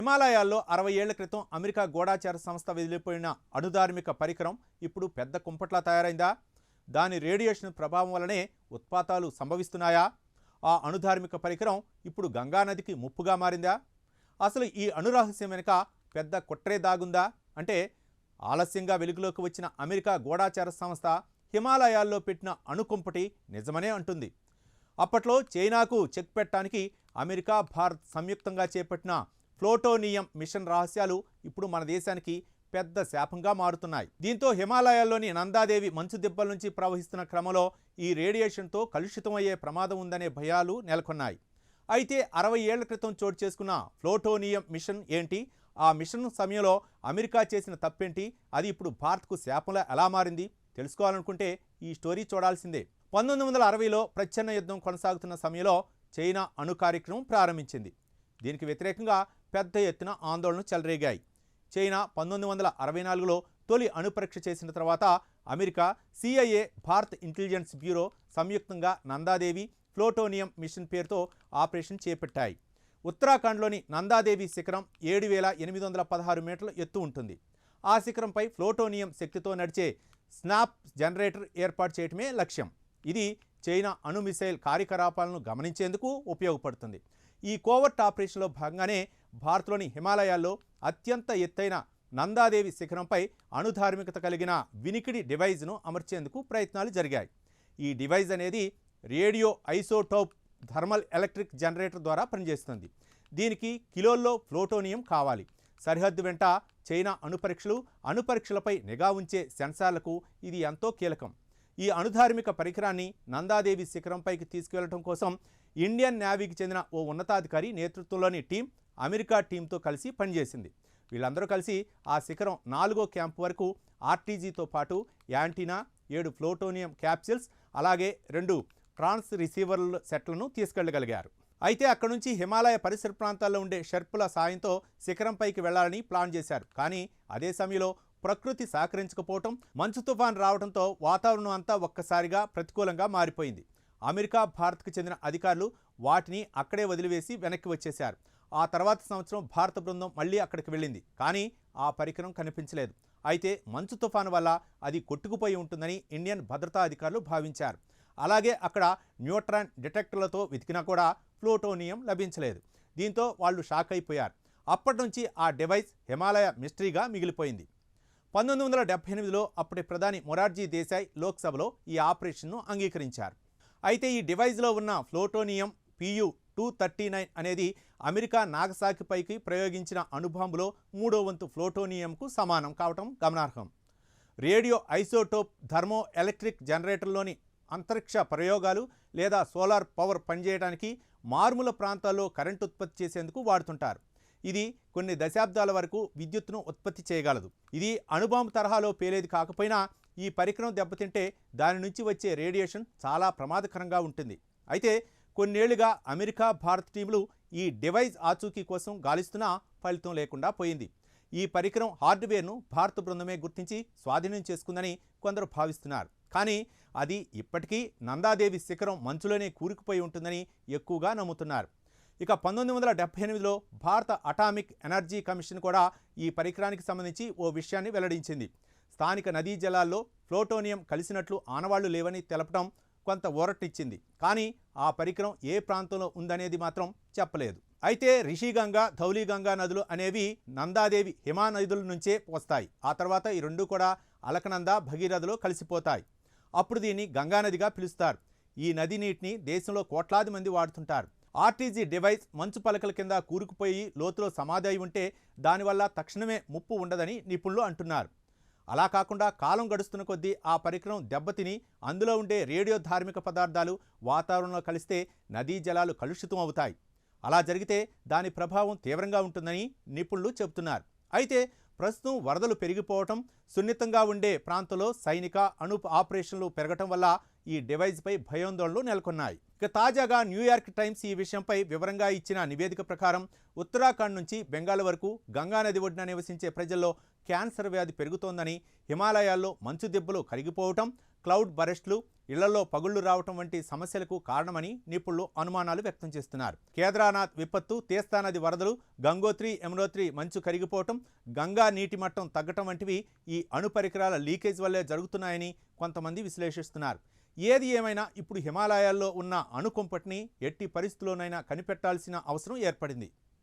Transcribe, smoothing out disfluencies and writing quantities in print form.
హిమాలయాల్లో 60 ఏళ్ల క్రితం అమెరికా గూఢాచార సంస్థ వదిలిపోయిన అణుధార్మిక పరికరం ఇప్పుడు పెద్ద కుంపట్లా తయారైందా? దాని రేడియేషన్ ప్రభావం వల్లనే ఉత్పాతాలు సంభవిస్తున్నాయా? ఆ అణుధార్మిక పరికరం ఇప్పుడు గంగానదికి ముప్పుగా మారిందా? అసలు ఈ అణురహస్యం వెనుక పెద్ద కుట్రే దాగుందా? అంటే ఆలస్యంగా వెలుగులోకి వచ్చిన అమెరికా గూఢాచార సంస్థ హిమాలయాల్లో పెట్టిన అణుకుంపటి నిజమనే అంటుంది. అప్పట్లో చైనాకు చెక్ పెట్టడానికి అమెరికా, భారత్ సంయుక్తంగా చేపట్టిన ప్లూటోనియం మిషన్ రహస్యాలు ఇప్పుడు మన దేశానికి పెద్ద శాపంగా మారుతున్నాయి. దీంతో హిమాలయాల్లోని నందాదేవి మంచు దిబ్బల నుంచి ప్రవహిస్తున్న క్రమంలో ఈ రేడియేషన్తో కలుషితమయ్యే ప్రమాదం ఉందనే భయాలు నెలకొన్నాయి. అయితే 60 ఏళ్ల క్రితం చోటు చేసుకున్న ప్లూటోనియం మిషన్ ఏంటి? ఆ మిషన్ సమయంలో అమెరికా చేసిన తప్పేంటి? అది ఇప్పుడు భారత్కు శాపంలా ఎలా మారింది? తెలుసుకోవాలనుకుంటే ఈ స్టోరీ చూడాల్సిందే. 1960లో ప్రచ్ఛన్న యుద్ధం కొనసాగుతున్న సమయంలో చైనా అణు కార్యక్రమం ప్రారంభించింది. దీనికి వ్యతిరేకంగా పెద్ద ఎత్తున ఆందోళనలు చెలరేగాయి. చైనా 1964లో తొలి అణుపరీక్ష చేసిన తర్వాత America, CIA, Bharat intelligence bureau సంయుక్తంగా నందాదేవి ప్లూటోనియం మిషన్ పేరుతో ఆపరేషన్ చేపట్టాయి. ఉత్తరాఖండ్లోని నందాదేవి శిఖరం 7816 మీటర్ల ఎత్తు ఉంటుంది. ఆ శిఖరంపై ప్లూటోనియం శక్తితో నడిచే స్నాప్ జనరేటర్ ఏర్పాటు చేయటమే లక్ష్యం. ఇది చైనా అణు మిసైల్ కార్యకలాపాలను గమనించేందుకు ఉపయోగపడుతుంది. ఈ కోవర్ట్ ఆపరేషన్లో భాగంగానే భారత్లోని హిమాలయాల్లో అత్యంత ఎత్తైన నందాదేవి శిఖరంపై అణుధార్మికత కలిగిన వినికిడి డివైజ్ను అమర్చేందుకు ప్రయత్నాలు జరిగాయి. ఈ డివైజ్ అనేది radio isotope thermal electric generator ద్వారా పనిచేస్తుంది. దీనికి కిలోల్లో ప్లూటోనియం కావాలి. సరిహద్దు వెంట చైనా అణుపరీక్షలపై నిఘా ఉంచే సెన్సార్లకు ఇది ఎంతో కీలకం. ఈ అణుధార్మిక పరికరాన్ని నందాదేవి శిఖరంపైకి తీసుకువెళ్లడం కోసం ఇండియన్ నేవీకి చెందిన ఓ ఉన్నతాధికారి నేతృత్వంలోని టీం అమెరికా టీంతో కలిసి పనిచేసింది. వీళ్ళందరూ కలిసి ఆ శిఖరం 4వ క్యాంప్ వరకు RTGతో పాటు యాంటీనా, 7 ప్లూటోనియం క్యాప్సిల్స్, అలాగే 2 ట్రాన్స్ రిసీవర్ల సెట్లను తీసుకెళ్లగలిగారు. అయితే అక్కడి నుంచి హిమాలయ పరిసర ప్రాంతాల్లో ఉండే షెర్పుల సాయంతో శిఖరంపైకి వెళ్లాలని ప్లాన్ చేశారు. కానీ అదే సమయంలో ప్రకృతి సహకరించకపోవటం, మంచు తుఫాన్ రావడంతో వాతావరణం అంతా ఒక్కసారిగా ప్రతికూలంగా మారిపోయింది. అమెరికా, భారత్కు చెందిన అధికారులు వాటిని అక్కడే వదిలివేసి వెనక్కి వచ్చేశారు. ఆ తర్వాత సంవత్సరం భారత బృందం మళ్ళీ అక్కడికి వెళ్ళింది. కానీ ఆ పరికరం కనిపించలేదు. అయితే మంచు తుఫాను వల్ల అది కొట్టుకుపోయి ఉంటుందని ఇండియన్ భద్రతా అధికారులు భావించారు. అలాగే అక్కడ న్యూట్రాన్ డిటెక్టర్లతో వెతికినా కూడా ప్లూటోనియం లభించలేదు. దీంతో వాళ్ళు షాక్ అయిపోయారు. అప్పటి నుంచి ఆ డివైస్ హిమాలయ మిస్టరీగా మిగిలిపోయింది. 1978లో అప్పటి ప్రధాని మొరార్జీ దేశాయ్ లోక్సభలో ఈ ఆపరేషన్ను అంగీకరించారు. అయితే ఈ డివైజ్లో ఉన్న ప్లూటోనియం PU-239 అనేది అమెరికా నాగసాకిపైకి ప్రయోగించిన అణుబాంబులో 3వ వంతు ప్లూటోనియంకు సమానం కావటం గమనార్హం. రేడియో ఐసోటోప్ థర్మో ఎలక్ట్రిక్ జనరేటర్లోని అంతరిక్ష ప్రయోగాలు లేదా సోలార్ పవర్ పనిచేయడానికి మారుమూల ప్రాంతాల్లో కరెంటు ఉత్పత్తి చేసేందుకు వాడుతుంటారు. ఇది కొన్ని దశాబ్దాల వరకు విద్యుత్తును ఉత్పత్తి చేయగలదు. ఇది అణుబాంబు తరహాలో పేలేది కాకపోయినా ఈ పరికరం దెబ్బతింటే దాని నుంచి వచ్చే రేడియేషన్ చాలా ప్రమాదకరంగా ఉంటుంది. అయితే కొన్నేళ్లుగా అమెరికా, భారత్ టీములు ఈ డివైజ్ ఆచూకీ కోసం గాలిస్తున్నా ఫలితం లేకుండా పోయింది. ఈ పరికరం హార్డ్వేర్ను భారత బృందమే గుర్తించి స్వాధీనం చేసుకుందని కొందరు భావిస్తున్నారు. కానీ అది ఇప్పటికీ నందాదేవి శిఖరం మంచులోనే కూరుకుపోయి ఉంటుందని ఎక్కువగా నమ్ముతున్నారు. ఇక 1978లో భారత అటామిక్ ఎనర్జీ కమిషన్ కూడా ఈ పరికరానికి సంబంధించి ఓ విషయాన్ని వెల్లడించింది. స్థానిక నదీ జలాల్లో ప్లూటోనియం కలిసినట్లు ఆనవాళ్లు లేవని తెలపడం కొంత ఊరటిచ్చింది. కానీ ఆ పరికరం ఏ ప్రాంతంలో ఉందనేది మాత్రం చెప్పలేదు. అయితే రిషిగంగా, ధౌలీగంగా నదులు అనేవి నందాదేవి హిమా నదుల నుంచే వస్తాయి. ఆ తర్వాత ఈ రెండు కూడా అలకనంద, భగీరథలో కలిసిపోతాయి. అప్పుడు దీన్ని గంగానదిగా పిలుస్తారు. ఈ నది నీటిని దేశంలో కోట్లాది మంది వాడుతుంటారు. RTG డివైస్ మంచు పలకల కింద కూరుకుపోయి లోతులో సమాధి అయి ఉంటే దానివల్ల తక్షణమే ముప్పు ఉండదని నిపుణులు అంటున్నారు. అలా కాకుండా కాలం గడుస్తున్న కొద్దీ ఆ పరికరం దెబ్బతిని అందులో ఉండే రేడియో ధార్మిక పదార్థాలు వాతావరణంలో కలిస్తే నదీ జలాలు కలుషితం అవుతాయి. అలా జరిగితే దాని ప్రభావం తీవ్రంగా ఉంటుందని నిపుణులు చెబుతున్నారు. అయితే ప్రస్తుతం వరదలు పెరిగిపోవటం, సున్నితంగా ఉండే ప్రాంతంలో సైనిక, అణు ఆపరేషన్లు పెరగటం వల్ల ఈ డివైజ్పై భయాందోళనలు నెలకొన్నాయి. ఇక తాజాగా న్యూయార్క్ టైమ్స్ ఈ విషయంపై వివరంగా ఇచ్చిన నివేదిక ప్రకారం ఉత్తరాఖండ్ నుంచి బెంగాల్ వరకు గంగానది ఒడ్డున నివసించే ప్రజల్లో క్యాన్సర్ వ్యాధి పెరుగుతోందని, హిమాలయాల్లో మంచు దిబ్బలు కరిగిపోవటం, క్లౌడ్ బరెస్ట్లు, ఇళ్లలో పగుళ్లు రావటం వంటి సమస్యలకు కారణమని నిపుణులు అనుమానాలు వ్యక్తం చేస్తున్నారు. కేదార్నాథ్ విపత్తు, తీస్తా నది వరదలు, గంగోత్రి, యమునోత్రి మంచు కరిగిపోవటం, గంగా నీటి మట్టం తగ్గటం వంటివి ఈ అణు పరికరాల లీకేజ్ వల్లే జరుగుతున్నాయని కొంతమంది విశ్లేషిస్తున్నారు. ఏది ఏమైనా ఇప్పుడు హిమాలయాల్లో ఉన్న అణు కుంపటిని ఎట్టి పరిస్థితుల్లోనైనా కనిపెట్టాల్సిన అవసరం ఏర్పడింది.